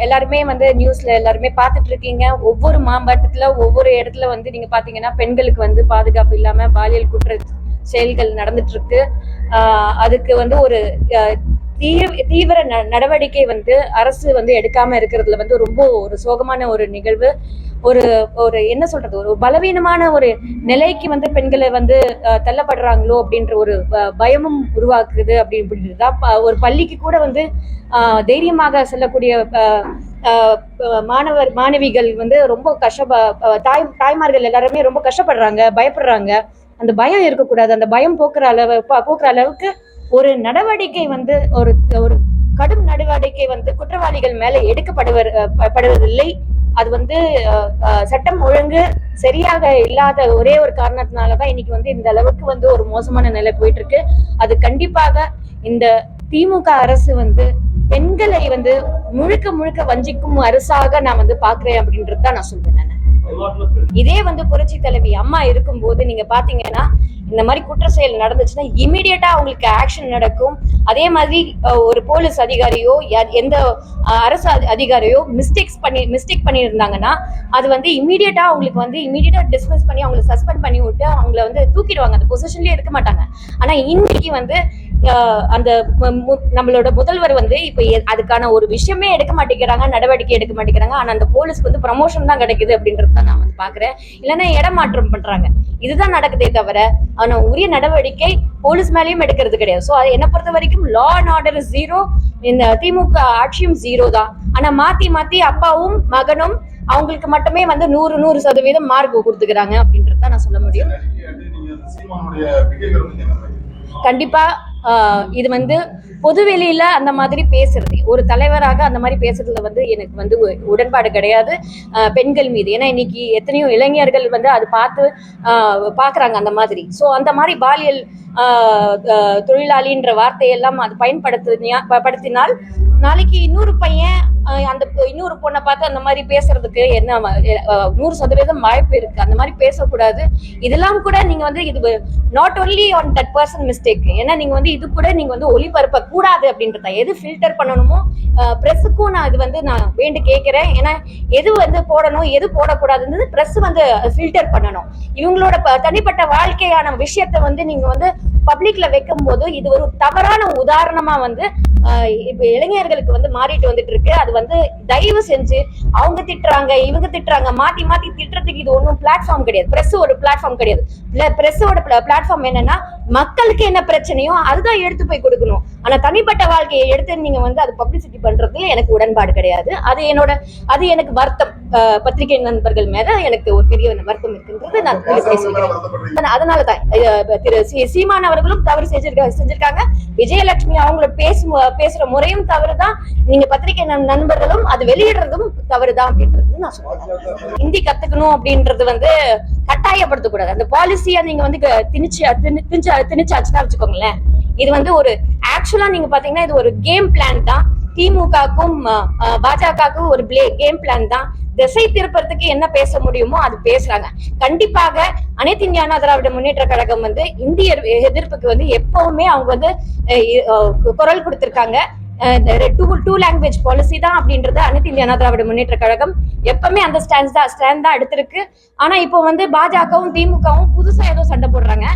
எல்லாருமே வந்து நியூஸ்ல எல்லாருமே பார்த்துட்டு இருக்கீங்க. ஒவ்வொரு மாவட்டத்துல ஒவ்வொரு இடத்துல வந்து நீங்க பாத்தீங்கன்னா பெண்களுக்கு வந்து பாதுகாப்பு இல்லாம பாலியல் குற்ற செயல்கள் நடந்துட்டு இருக்கு. அதுக்கு வந்து ஒரு தீவிர நடவடிக்கை வந்து அரசு வந்து எடுக்காம இருக்கிறதுல வந்து ரொம்ப ஒரு சோகமான ஒரு நிகழ்வு. ஒரு ஒரு என்ன சொல்றது, ஒரு பலவீனமான ஒரு நிலைக்கு வந்து பெண்களை வந்து தள்ளப்படுறாங்களோ அப்படின்ற ஒரு பயமும் உருவாக்குது அப்படின்றதுதான். ஒரு பள்ளிக்கு கூட வந்து தைரியமாக செல்லக்கூடிய மாணவிகள் வந்து ரொம்ப தாய்மார்கள் எல்லாருமே ரொம்ப கஷ்டப்படுறாங்க, பயப்படுறாங்க. அந்த பயம் இருக்கக்கூடாது. அந்த பயம் போக்குற அளவுக்கு ஒரு நடவடிக்கை வந்து ஒரு ஒரு கடும் நடவடிக்கை வந்து குற்றவாளிகள் மேல எடுக்கப்படுவதில்லை. அது வந்து சட்டம் ஒழுங்கு சரியாக இல்லாத ஒரே ஒரு காரணத்தினாலதான் இன்னைக்கு வந்து இந்த அளவுக்கு வந்து ஒரு மோசமான நிலை போயிட்டு இருக்கு. அது கண்டிப்பாக இந்த திமுக அரசு வந்து பெண்களை வந்து முழுக்க முழுக்க வஞ்சிக்கும் அரசாக நான் வந்து பாக்குறேன் அப்படின்றதுதான் நான் சொல்றேன். இதே வந்து புரட்சி தலைவி அம்மா இருக்கும்போது நீங்க பாத்தீங்கன்னா இந்த மாதிரி குற்ற செயல் நடந்துச்சுன்னா இமீடியட்டா அவங்களுக்கு ஆக்ஷன் நடக்கும். அதே மாதிரி ஒரு போலீஸ் அதிகாரியோ எந்த அரசு அதிகாரியோ மிஸ்டேக் பண்ணி இருந்தாங்கன்னா அது வந்து இமீடியட்டா அவங்களுக்கு வந்து இமீடியட்டா டிஸ்மிஸ் பண்ணி அவங்களை சஸ்பெண்ட் பண்ணி விட்டு அவங்கள வந்து தூக்கிடுவாங்க. அந்த பொசிஷன்லயே இருக்க மாட்டாங்க. ஆனா இன்னைக்கு வந்து அந்த நம்மளோட முதல்வர் வந்து இப்ப அதுக்கான ஒரு விஷயமே எடுக்க மாட்டேங்கிறாங்க, நடவடிக்கை எடுக்க மாட்டேங்கிறாங்க. ஆனா அந்த போலீஸ்க்கு வந்து ப்ரமோஷன் தான் கிடைக்குது அப்படின்றத நான் வந்து பாக்குறேன். இல்லைன்னா இடமாற்றம் பண்றாங்க. இதுதான் நடக்குதே தவிர ஆனா உரிய நடவடிக்கை போலீஸ் மேலேயும் எடுக்கிறது கிடையாது. சோ அது என்ன பொறுத்த வரைக்கும் லா அண்ட் ஆர்டர் ஜீரோ, இந்த திமுக ஆட்சியும் ஜீரோ தான். ஆனா மாத்தி அப்பாவும் மகனும் அவங்களுக்கு மட்டுமே வந்து 100% மார்க் கொடுத்துக்கிறாங்க அப்படின்றத நான் சொல்ல முடியும். கண்டிப்பா இது வந்து பொதுவெளியில அந்த மாதிரி பேசுறது, ஒரு தலைவராக அந்த மாதிரி பேசுறதுல வந்து எனக்கு வந்து உடன்பாடு கிடையாது பெண்கள் மீது. ஏன்னா இன்னைக்கு எத்தனையோ இளைஞர்கள் வந்து அது பாக்குறாங்க அந்த மாதிரி. சோ அந்த மாதிரி பாலியல் தொழிலாளின்ற வார்த்தையெல்லாம் அது பயன்படுத்தினால் நாளைக்கு இன்னொரு பையன் அந்த இன்னொரு பொண்ணை பார்த்து அந்த மாதிரி பேசுறதுக்கு என்ன 100% வாய்ப்பு இருக்கு. அந்த மாதிரி பேசக்கூடாது. இதெல்லாம் கூட நீங்க வந்து இது not only on that person mistake. ஏன்னா நீங்க வந்து இது கூட நீங்க வந்து ஒளிபரப்ப கூடாது அப்படின்றத எது ஃபில்டர் பண்ணணுமோ பிரஸுக்கும் நான் இது வந்து நான் வேண்டு கேட்கிறேன். ஏன்னா எது வந்து போடணும் எது போடக்கூடாதுன்றது பிரஸ் வந்து ஃபில்டர் பண்ணணும். இவங்களோட தனிப்பட்ட வாழ்க்கையான விஷயத்த வந்து நீங்க வந்து பப்ளிக்ல வைக்கும் போது இது ஒரு தவறான உதாரணமா வந்து இப்ப இளைஞர்களுக்கு வந்து மாறிட்டு வந்துட்டு இருக்கு. அது வந்து தயவு செஞ்சு அவங்க திட்டுறாங்க இவங்க திட்டுறாங்க மாத்தி திட்டுறதுக்கு இது ஒன்றும் பிளாட்ஃபார்ம் கிடையாது. பிரஸ் ஒரு பிளாட்ஃபார்ம் கிடையாது. பிரஸோட பிளாட்ஃபார்ம் என்னன்னா மக்களுக்கு என்ன பிரச்சனையோ அதுதான் எடுத்து போய் கொடுக்கணும். ஆனா தனிப்பட்ட வாழ்க்கையை எடுத்து நீங்க வந்து அது பப்ளிசிட்டி பண்றதுல எனக்கு உடன்பாடு கிடையாது. அது எனக்கு வருத்தம். பத்திரிகை நண்பர்கள் மேல எனக்கு ஒரு பெரிய வருத்தம் இருக்கின்றது. நான் அதனாலதான் திரு சீமான் அவர்களும் தவறு செஞ்சிருக்காங்க. விஜயலட்சுமி அவங்கள பேசுற முறையும் தவறுதான். நீங்க பத்திரிகை நண்பர்களும் அது வெளியிடுறதும் தவறுதான் அப்படின்றது நான் சொல்றேன். ஹிந்தி கத்துக்கணும் அப்படின்றது வந்து கட்டாயப்படுத்தக்கூடாது. அந்த பாலிசியா நீங்க வந்து திணிச்சாச்சுன்னா வச்சுக்கோங்களேன். இது வந்து ஒரு ஆக்சுவலா நீங்க பாத்தீங்கன்னா இது ஒரு கேம் பிளான் தான். திமுகக்கும் பாஜகவுக்கும் ஒரு கேம் பிளான் தான். திசை திருப்பறதுக்கு என்ன பேச முடியுமோ அது பேசுறாங்க. கண்டிப்பாக அனைத்து இந்திய அண்ணா திராவிட முன்னேற்ற கழகம் வந்து இந்திய எதிர்ப்புக்கு வந்து எப்பவுமே அவங்க வந்து குரல் கொடுத்திருக்காங்க. டூ லாங்குவேஜ் பாலிசி தான் அப்படின்றது அனைத்து இந்திய அண்ணா திராவிட முன்னேற்ற கழகம் எப்பவுமே அந்த ஸ்டாண்ட் தான் எடுத்திருக்கு. ஆனா இப்போ வந்து பாஜகவும் திமுகவும் புதுசா ஏதோ சண்டை போடுறாங்க.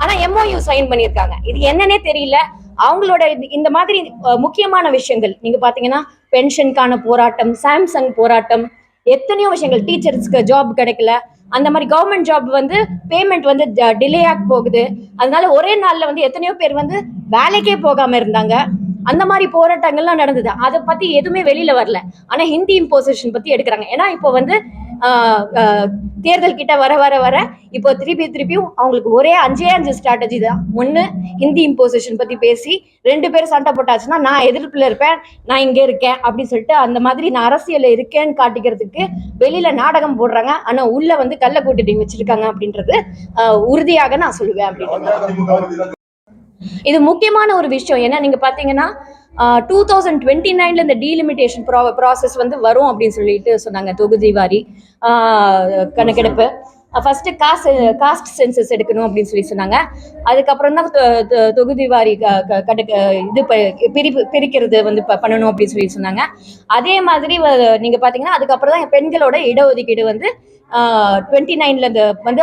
ஆனா MOU சைன் பண்ணிருக்காங்க. இது என்னன்னே தெரியல. அவங்களோட இந்த மாதிரி முக்கியமான விஷயங்கள் நீங்க பாத்தீங்கன்னா பென்ஷனுக்கான போராட்டம், சாம்சங் போராட்டம், எத்தனையோ விஷயங்கள், டீச்சர்ஸ்க்கு ஜாப் கிடைக்கல, அந்த மாதிரி கவர்மெண்ட் ஜாப் வந்து பேமெண்ட் வந்து டிலே ஆகி போகுது. அதனால ஒரே நாள்ல வந்து எத்தனையோ பேர் வந்து வேலைக்கே போகாம இருந்தாங்க. அந்த மாதிரி போராட்டங்கள்லாம் நடந்தது. அதை பத்தி எதுவுமே வெளியில வரல. ஆனா ஹிந்தி இம்போசிஷன் பத்தி எடுக்கிறாங்க. ஏன்னா இப்போ வந்து தேர்தல் கிட்ட வர இப்போ திருப்பியும் அவங்களுக்கு ஒரே 5 ஸ்ட்ராட்டஜி தான். ஒண்ணு ஹிந்தி இம்போசிஷன் பத்தி பேசி 2 பேரும் சண்டை போட்டாச்சுன்னா நான் எதிர்ப்புல இருப்பேன், நான் இங்க இருக்கேன் அப்படின்னு சொல்லிட்டு அந்த மாதிரி நான் அரசியல்ல இருக்கேன்னு காட்டிக்கிறதுக்கு வெளியில நாடகம் போடுறாங்க. ஆனா உள்ள வந்து கள்ள கூட்டணி வச்சிருக்காங்க அப்படின்றது உறுதியாக நான் சொல்லுவேன். அப்படின்னு இது முக்கியமான ஒரு விஷயம். ஏன்னா நீங்க பாத்தீங்கன்னா 2029 இந்த டீலிமிட்டேஷன் ப்ராசஸ் வந்து வரும் அப்படின்னு சொல்லிட்டு சொன்னாங்க. தொகுதி வாரி கணக்கெடுப்பு ஃபர்ஸ்ட் காஸ்ட் சென்சஸ் எடுக்கணும் அப்படின்னு சொல்லி சொன்னாங்க. அதுக்கப்புறம் தான் தொகுதி வாரி இது பிரிக்கிறது வந்து பண்ணணும் அப்படின்னு சொல்லி சொன்னாங்க. அதே மாதிரி நீங்க பாத்தீங்கன்னா அதுக்கப்புறம் தான் பெண்களோட இடஒதுக்கீடு வந்து 29ல வந்து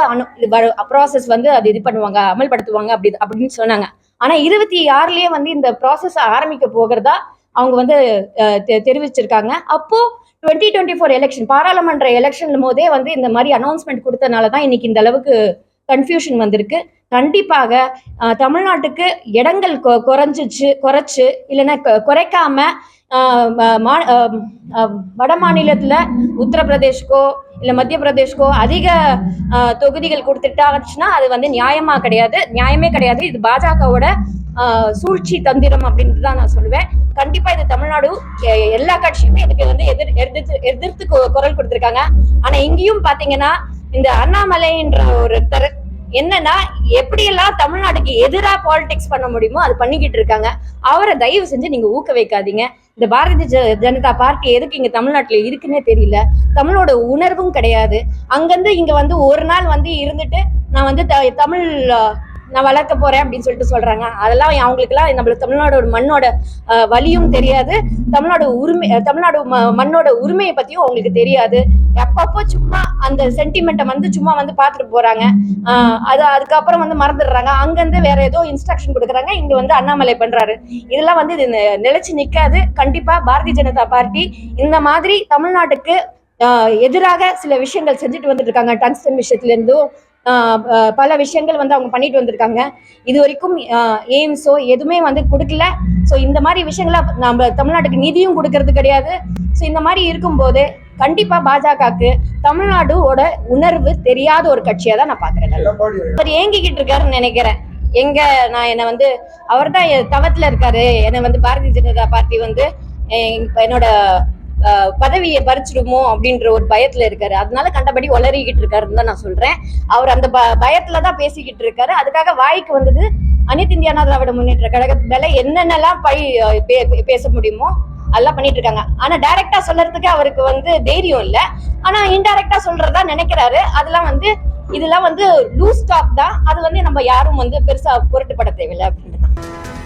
ப்ராசஸ் வந்து அது இது பண்ணுவாங்க, அமல்படுத்துவாங்க அப்படின்னு சொன்னாங்க. ஆனா 26லயே வந்து இந்த ப்ராசஸ் ஆரம்பிக்க போகிறதா அவங்க வந்து தெரிவிச்சிருக்காங்க. அப்போ 2024 எலெக்ஷன் பாராளுமன்ற எலெக்ஷன் போதே வந்து இந்த மாதிரி அனௌன்ஸ்மெண்ட் கொடுத்தனாலதான் இன்னைக்கு இந்த அளவுக்கு கன்ஃபியூஷன் வந்திருக்கு. கண்டிப்பாக தமிழ்நாட்டுக்கு இடங்கள் குறைச்சு இல்லைன்னா குறைக்காம வட மாநிலத்துல உத்தரப்பிரதேஷ்கோ இல்ல மத்திய பிரதேஷ்கோ அதிக தொகுதிகள் கொடுத்துட்டாச்சுன்னா அது வந்து நியாயமே கிடையாது. இது பாஜகவோட சூழ்ச்சி தந்திரம் அப்படின்னு தான் நான் சொல்லுவேன். கண்டிப்பா இது தமிழ்நாடு எல்லா கட்சியுமே இதுக்கு வந்து எதிர்த்து குரல் கொடுத்திருக்காங்க. ஆனா இங்கேயும் பாத்தீங்கன்னா இந்த அண்ணாமலைன்ற ஒருத்தர் என்னன்னா எப்படியெல்லாம் தமிழ்நாட்டுக்கு எதிராக பாலிடிக்ஸ் பண்ண முடியுமோ அது பண்ணிக்கிட்டு இருக்காங்க. அவரை தயவு செஞ்சு நீங்க ஊக்க வைக்காதீங்க. இந்த பாரதிய ஜனதா பார்ட்டி எதுக்கு இங்க தமிழ்நாட்டுல இருக்குன்னே தெரியல. தமிழோட உணர்வும் கிடையாது. அங்கிருந்து இங்க வந்து ஒரு நாள் வந்து இருந்துட்டு நான் வந்து தமிழ் நான் வளர்க்க போறேன் அப்படின்னு சொல்லிட்டு சொல்றாங்க. அதெல்லாம் அவங்களுக்கு எல்லாம் நம்மளுக்கு தமிழ்நாடோட மண்ணோட வலியும் தெரியாது, தமிழ்நாடு மண்ணோட உரிமையை பத்தியும் அவங்களுக்கு தெரியாது. அப்பப்போ சும்மா அந்த சென்டிமெண்ட்டை வந்து சும்மா வந்து பாத்துட்டு போறாங்க. அதுக்கப்புறம் வந்து மறந்துடுறாங்க. அங்கிருந்து வேற ஏதோ இன்ஸ்ட்ரக்ஷன் கொடுக்குறாங்க, இங்க வந்து அண்ணாமலை பண்றாரு. இதெல்லாம் வந்து இது நிலைச்சு நிக்காது. கண்டிப்பா பாரதிய ஜனதா பார்ட்டி இந்த மாதிரி தமிழ்நாட்டுக்கு எதிராக சில விஷயங்கள் செஞ்சுட்டு வந்துட்டு இருக்காங்க. டங்ஸ்டன் விஷயத்துல இருந்தும் பல விஷயங்கள் வந்து அவங்க பண்ணிட்டு வந்திருக்காங்க. இது வரைக்கும் எய்ம்ஸோ எதுவுமே வந்து கொடுக்கல. ஸோ இந்த மாதிரி விஷயங்களை நம்ம தமிழ்நாட்டுக்கு நிதியும் கொடுக்கறது கிடையாது. ஸோ இந்த மாதிரி இருக்கும்போது கண்டிப்பா பாஜகவுக்கு தமிழ்நாடோட உணர்வு தெரியாத ஒரு கட்சியா தான் நான் பாக்குறேன். அவர் ஏங்கிக்கிட்டு இருக்காருன்னு நினைக்கிறேன். என்ன வந்து அவர் தான் தவத்துல இருக்காரு. என்னை வந்து பாரதிய ஜனதா பார்ட்டி வந்து என்னோட பதவியை பறிச்சிடுமோ அப்படின்ற ஒரு பயத்துல இருக்காரு. அதனால கண்டபடி ஒளறிக்கிட்டு இருக்காருன்னு தான் நான் சொல்றேன். அவர் அந்த பயத்துலதான் பேசிக்கிட்டு இருக்காரு. அதுக்காக வாய்க்கு வந்தது அனைத்து இந்திய அண்ணா திராவிட முன்னேற்ற கழகத்துல என்னென்னலாம் பேச முடியுமோ அதெல்லாம் பண்ணிட்டு இருக்காங்க. ஆனா டைரக்டா சொல்றதுக்கு அவருக்கு வந்து தைரியம் இல்ல. ஆனா இன்டைரக்டா சொல்றதா நினைக்கிறாரு. இதெல்லாம் வந்து லூஸ் டாக் தான். அது வந்து நம்ம யாரும் வந்து பெருசா பொருட்டுப்பட தேவையில்லை அப்படின்ட்டு.